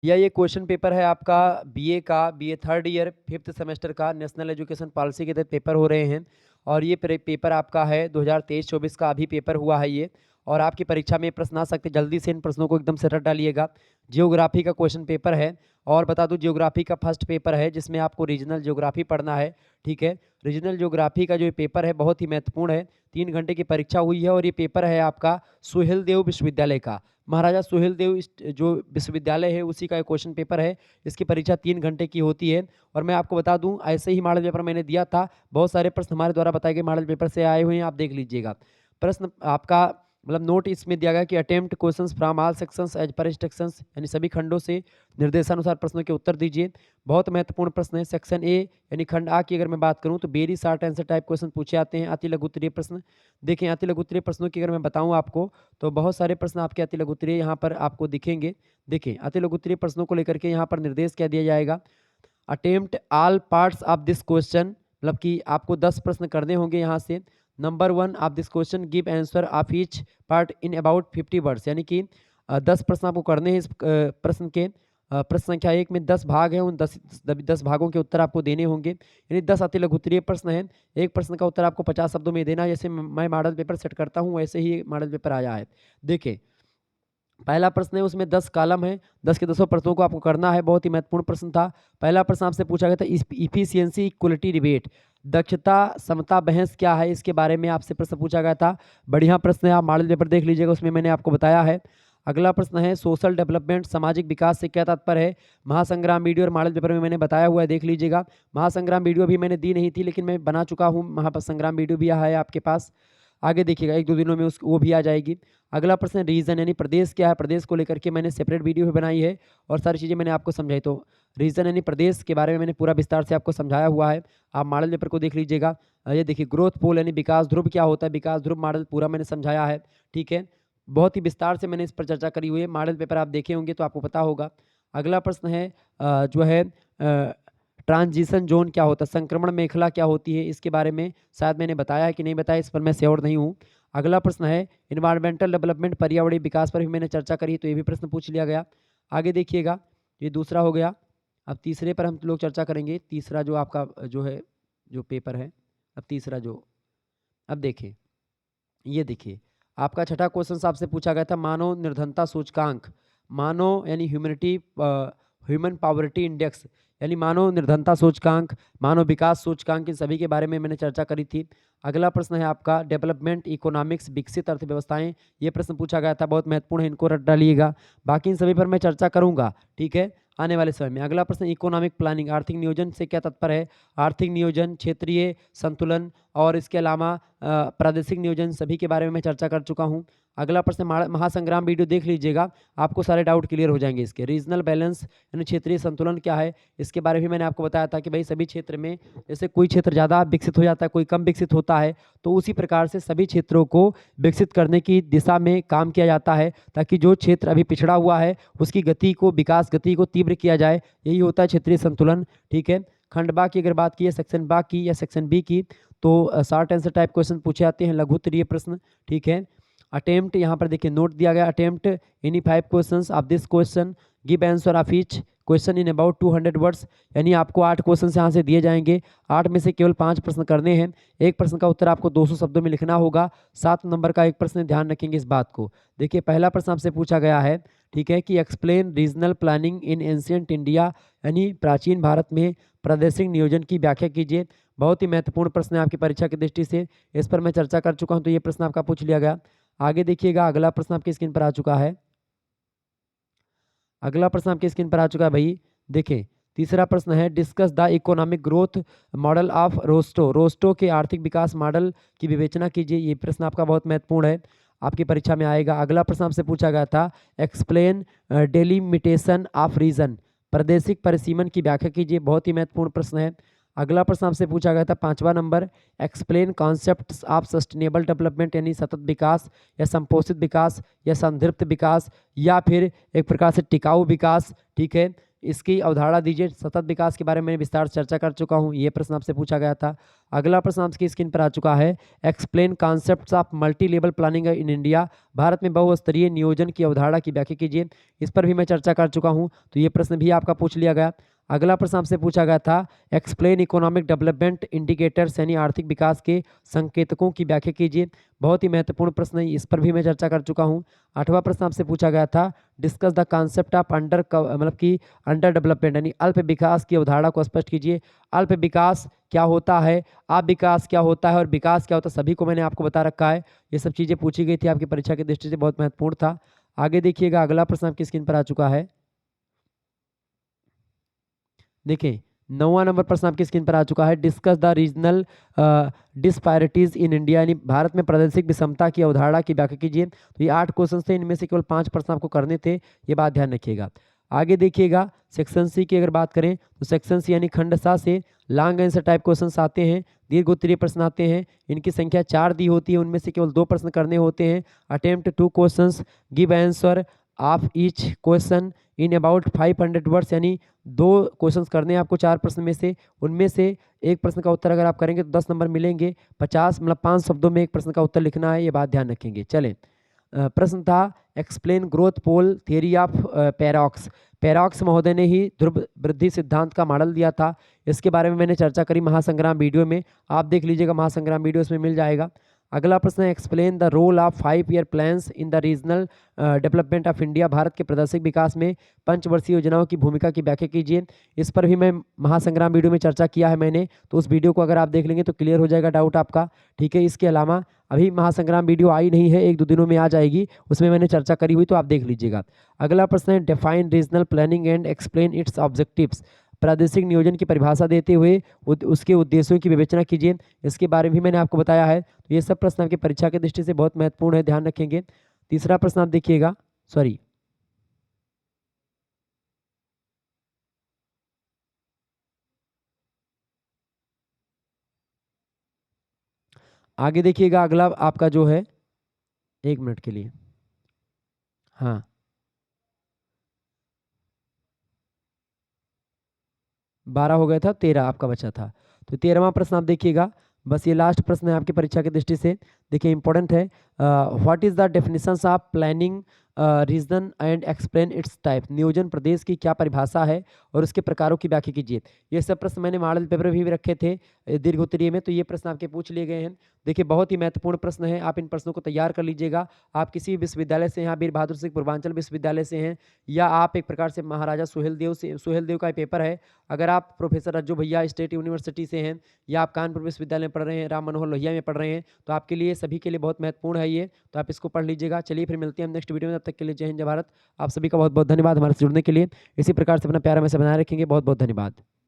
या ये question paper है आपका बीए का, BA third year 5th semester का नेशनल एजुकेशन पॉलिसी के तहत पेपर हो रहे हैं। और ये पेपर आपका है 2023-24 का अभी पेपर हुआ है ये। और आपकी परीक्षा में ये प्रश्न आ सकते हैं, जल्दी से इन प्रश्नों को एकदम से रट डालिएगा। जियोग्राफी का क्वेश्चन पेपर है। और बता दूं जियोग्राफी का फर्स्ट पेपर है जिसमें आपको रीजनल जियोग्राफी पढ़ना है। ठीक है, रीजनल जियोग्राफी का जो ये पेपर है बहुत ही महत्वपूर्ण है। 3 घंटे की परीक्षा हुई है और ये पेपर है आपका सुहेलदेव विश्वविद्यालय का। महाराजा सुहेलदेव जो विश्वविद्यालय है उसी का एक क्वेश्चन पेपर है। इसकी परीक्षा 3 घंटे की होती है। और मैं आपको बता दूं ऐसे ही मॉडल पेपर मैंने दिया था, बहुत सारे प्रश्न हमारे द्वारा बताए गए मॉडल पेपर से आए हुए हैं, आप देख लीजिएगा। प्रश्न आपका मतलब नोट इसमें दिया गया कि attempt questions from all sections as per instructions, यानी सभी खंडों से निर्देशानुसार प्रश्नों के उत्तर दीजिए। बहुत महत्वपूर्ण प्रश्न है। सेक्शन ए यानी खंड आ की अगर मैं बात करूं तो very short answer type question पूछे आते हैं, अति लघु उत्तरीय प्रश्न। देखें अति लघु उत्तरीय प्रश्नों की अगर मैं बताऊं आपको तो बहुत सारे प्रश्न आपके अति लघु उत्तरीय यहाँ पर आपको दिखेंगे। देखें अति लघु उत्तरीय प्रश्नों को लेकर के यहाँ पर निर्देश क्या दिया जाएगा, attempt all parts of this question, मतलब कि आपको 10 प्रश्न करने होंगे यहाँ से। Number 1 of this question give answer of each part in about 50 words, यानी कि 10 प्रश्न आपको करने हैं इस प्रश्न के। प्रश्न संख्या 1 में 10 भाग हैं, उन 10 भागों के उत्तर आपको देने होंगे, यानी 10 अति लघु उत्तरीय प्रश्न हैं। एक प्रश्न का उत्तर आपको 50 शब्दों में देना है। जैसे मैं मॉडल पेपर सेट करता हूँ वैसे ही मॉडल पेपर आया है। देखिए पहला प्रश्न है, उसमें 10 कॉलम है, 10 के 10 प्रश्नों को आपको करना है। बहुत ही महत्वपूर्ण प्रश्न था। पहला प्रश्न आपसे पूछा गया था इफिशियंसी इक्वलिटी डिबेट, दक्षता समता बहस क्या है, इसके बारे में आपसे प्रश्न पूछा गया था। बढ़िया प्रश्न है, आप मॉडल पेपर देख लीजिएगा, उसमें मैंने आपको बताया है। अगला प्रश्न है सोशल डेवलपमेंट, सामाजिक विकास से क्या तात्पर्य है। महासंग्राम वीडियो और मॉडल पेपर में मैंने बताया हुआ है, देख लीजिएगा। महासंग्राम वीडियो भी मैंने दी नहीं थी लेकिन मैं बना चुका हूँ, महासंग्राम वीडियो भी है आपके पास। आगे देखिएगा 1-2 दिनों में वो भी आ जाएगी। अगला प्रश्न रीजन यानी प्रदेश क्या है, प्रदेश को लेकर के मैंने सेपरेट वीडियो भी बनाई है और सारी चीज़ें मैंने आपको समझाई। तो रीजन यानी प्रदेश के बारे में मैंने पूरा विस्तार से आपको समझाया हुआ है, आप मॉडल पेपर को देख लीजिएगा। ये देखिए ग्रोथ पोल यानी विकास ध्रुव क्या होता है, विकास ध्रुव मॉडल पूरा मैंने समझाया है। ठीक है, बहुत ही विस्तार से मैंने इस पर चर्चा करी हुई है, मॉडल पेपर आप देखे होंगे तो आपको पता होगा। अगला प्रश्न है जो है ट्रांजिशन जोन क्या होता है, संक्रमण मेखला क्या होती है, इसके बारे में शायद मैंने बताया है कि नहीं बताया, इस पर मैं श्योर नहीं हूँ। अगला प्रश्न है इन्वायरमेंटल डेवलपमेंट, पर्यावरणीय विकास पर भी मैंने चर्चा करी, तो ये भी प्रश्न पूछ लिया गया। आगे देखिएगा, ये दूसरा हो गया। अब तीसरे पर हम लोग चर्चा करेंगे। तीसरा जो आपका जो है जो पेपर है, अब तीसरा जो, अब देखिए ये देखिए आपका छठा क्वेश्चन आपसे पूछा गया था मानव निर्धनता सूचकांक, मानव यानी ह्यूमनिटी ह्यूमन पावर्टी इंडेक्स, यानी मानव निर्धनता सूचकांक, मानव विकास सूचकांक, इन सभी के बारे में मैंने चर्चा करी थी। अगला प्रश्न है आपका डेवलपमेंट इकोनॉमिक्स, विकसित अर्थव्यवस्थाएं, ये प्रश्न पूछा गया था, बहुत महत्वपूर्ण है, इनको रट डालिएगा। बाकी इन सभी पर मैं चर्चा करूंगा, ठीक है, आने वाले समय में। अगला प्रश्न इकोनॉमिक प्लानिंग, आर्थिक नियोजन से क्या तात्पर्य है, आर्थिक नियोजन, क्षेत्रीय संतुलन और इसके अलावा प्रादेशिक नियोजन, सभी के बारे में मैं चर्चा कर चुका हूँ। अगला प्रश्न महासंग्राम वीडियो देख लीजिएगा, आपको सारे डाउट क्लियर हो जाएंगे इसके। रीजनल बैलेंस यानी क्षेत्रीय संतुलन क्या है, इसके बारे में मैंने आपको बताया था कि भाई सभी क्षेत्र में जैसे कोई क्षेत्र ज़्यादा विकसित हो जाता है, कोई कम विकसित होता है, तो उसी प्रकार से सभी क्षेत्रों को विकसित करने की दिशा में काम किया जाता है, ताकि जो क्षेत्र अभी पिछड़ा हुआ है उसकी गति को, विकास गति को तीव्र किया जाए, यही होता है क्षेत्रीय संतुलन। ठीक है, खंड बा की अगर बात की है, सेक्शन बा की या सेक्शन बी की, तो शॉर्ट आंसर टाइप क्वेश्चन पूछे आते हैं, लघु उत्तरीय प्रश्न। ठीक है, अटेम्प्ट यहाँ पर देखिए नोट दिया गया, attempt any 5 questions of this question, give answer of each question in about 200 words, यानी आपको 8 क्वेश्चन यहाँ से दिए जाएंगे, 8 में से केवल 5 प्रश्न करने हैं। एक प्रश्न का उत्तर आपको 200 शब्दों में लिखना होगा। 7 नंबर का एक प्रश्न, ध्यान रखेंगे इस बात को। देखिए पहला प्रश्न आपसे पूछा गया है, ठीक है, कि explain regional planning in ancient India, यानी प्राचीन भारत में प्रादेशिक नियोजन की व्याख्या कीजिए। बहुत ही महत्वपूर्ण प्रश्न है आपकी परीक्षा की दृष्टि से, इस पर मैं चर्चा कर चुका हूं, तो ये प्रश्न आपका पूछ लिया गया। आगे देखिएगा, अगला प्रश्न आपकी स्क्रीन पर आ चुका है। अगला प्रश्न आपकी स्क्रीन पर आ चुका है भाई, देखें तीसरा प्रश्न है discuss the economic growth model of Rostow, Rostow के आर्थिक विकास मॉडल की विवेचना कीजिए। ये प्रश्न आपका बहुत महत्वपूर्ण है, आपकी परीक्षा में आएगा। अगला प्रश्न आपसे पूछा गया था एक्सप्लेन डेलिमिटेशन ऑफ रीजन, प्रादेशिक परिसीमन की व्याख्या कीजिए, बहुत ही महत्वपूर्ण प्रश्न है। अगला प्रश्न आपसे पूछा गया था 5वां number, explain concepts of sustainable development, यानी सतत विकास या संपोषित विकास या संतृप्त विकास या फिर एक प्रकार से टिकाऊ विकास। ठीक है, इसकी अवधारणा दीजिए। सतत विकास के बारे में मैंने विस्तार से चर्चा कर चुका हूँ, ये प्रश्न आपसे पूछा गया था। अगला प्रश्न आपकी स्क्रीन पर आ चुका है, explain concepts of multi level planning in India. Bharat में बहुस्तरीय नियोजन की अवधारणा की व्याख्या कीजिए। इस पर भी मैं चर्चा कर चुका हूँ, तो ये प्रश्न भी आपका पूछ लिया गया। अगला प्रश्न आपसे पूछा गया था, एक्सप्लेन इकोनॉमिक डेवलपमेंट इंडिकेटर्स यानी आर्थिक विकास के संकेतकों की व्याख्या कीजिए। बहुत ही महत्वपूर्ण प्रश्न है, इस पर भी मैं चर्चा कर चुका हूँ। 8वां प्रश्न आपसे पूछा गया था, डिस्कस द कॉन्सेप्ट ऑफ मतलब कि अंडर डेवलपमेंट यानी अल्प विकास की अवधारणा को स्पष्ट कीजिए। अल्प विकास क्या होता है, आप विकास क्या होता है और विकास क्या होता है, सभी को मैंने आपको बता रखा है। ये सब चीज़ें पूछी गई थी आपकी परीक्षा की दृष्टि से, बहुत महत्वपूर्ण था। आगे देखिएगा, अगला प्रश्न आपकी स्क्रीन पर आ चुका है। देखिए 9वां नंबर प्रश्न आपकी स्क्रीन पर आ चुका है, discuss the regional disparities in India यानी भारत में प्रादेशिक विषमता की अवधारणा की व्याख्या कीजिए। तो ये 8 क्वेश्चन थे, इनमें से केवल 5 प्रश्न आपको करने थे, ये बात ध्यान रखिएगा। आगे देखिएगा, सेक्शन सी की अगर बात करें तो सेक्शन सी यानी खंड सा से लॉन्ग आंसर टाइप क्वेश्चन आते हैं, दीर्घ उत्तरीय प्रश्न आते हैं। इनकी संख्या 4 दी होती है, उनमें से केवल 2 प्रश्न करने होते हैं। Attempt 2 questions, give answer of each question in about 500 words यानी 2 क्वेश्चंस करने हैं आपको 4 प्रश्न में से। उनमें से एक प्रश्न का उत्तर अगर आप करेंगे तो 10 नंबर मिलेंगे। 50 मतलब 5 शब्दों में एक प्रश्न का उत्तर लिखना है, ये बात ध्यान रखेंगे। चलें, प्रश्न था, explain growth pole theory of paradox. Paradox महोदय ने ही ध्रुव वृद्धि सिद्धांत का मॉडल दिया था, इसके बारे में मैंने चर्चा करी महासंग्राम वीडियो में, आप देख लीजिएगा, महासंग्राम वीडियो इसमें मिल जाएगा। अगला प्रश्न है, explain the role of 5 year plans in the regional development of India. भारत के प्रादेशिक विकास में पंचवर्षीय योजनाओं की भूमिका की व्याख्या कीजिए। इस पर भी मैं महासंग्राम वीडियो में चर्चा किया है मैंने, तो उस वीडियो को अगर आप देख लेंगे तो क्लियर हो जाएगा डाउट आपका। ठीक है, इसके अलावा अभी महासंग्राम वीडियो आई नहीं है, 1-2 दिनों में आ जाएगी, उसमें मैंने चर्चा करी हुई, तो आप देख लीजिएगा। अगला प्रश्न है, define regional planning and explain it's objectives. प्रादेशिक नियोजन की परिभाषा देते हुए उसके उद्देश्यों की विवेचना कीजिए। इसके बारे में भी मैंने आपको बताया है। तो ये सब प्रश्न आपकी परीक्षा की दृष्टि से बहुत महत्वपूर्ण है, ध्यान रखेंगे। तीसरा प्रश्न आप देखिएगा, सॉरी आगे देखिएगा, अगला आपका जो है, 1 मिनट के लिए, हाँ 12 हो गया था, 13 आपका बचा था। तो 13वां प्रश्न आप देखिएगा, बस ये लास्ट प्रश्न है आपकी परीक्षा की दृष्टि से। देखिए इंपॉर्टेंट है, what is the definitions of planning region and explain its type. नियोजन प्रदेश की क्या परिभाषा है और उसके प्रकारों की व्याख्या कीजिए। ये सब प्रश्न मैंने मॉडल पेपर भी रखे थे दीर्घ उत्तरीय में, तो ये प्रश्न आपके पूछ लिए गए हैं। देखिए बहुत ही महत्वपूर्ण प्रश्न है, आप इन प्रश्नों को तैयार कर लीजिएगा। आप किसी विश्वविद्यालय से, यहाँ वीर बहादुर सिंह पूर्वांचल विश्वविद्यालय से हैं, या आप एक प्रकार से महाराजा सुहेलदेव का पेपर है। अगर आप प्रोफेसर रज्जू भैया स्टेट यूनिवर्सिटी से हैं, या आप कानपुर विश्वविद्यालय में पढ़ रहे हैं, राम मनोहर लोहिया में पढ़ रहे हैं, तो आपके लिए सभी के लिए बहुत महत्वपूर्ण है ये, तो आप इसको पढ़ लीजिएगा। चलिए फिर मिलते हैं हम नेक्स्ट वीडियो में, तब तक के लिए जय हिंद जय भारत। आप सभी का बहुत बहुत धन्यवाद हमारे से जुड़ने के लिए। इसी प्रकार से अपना प्यार हमें से बनाए रखेंगे। बहुत बहुत धन्यवाद।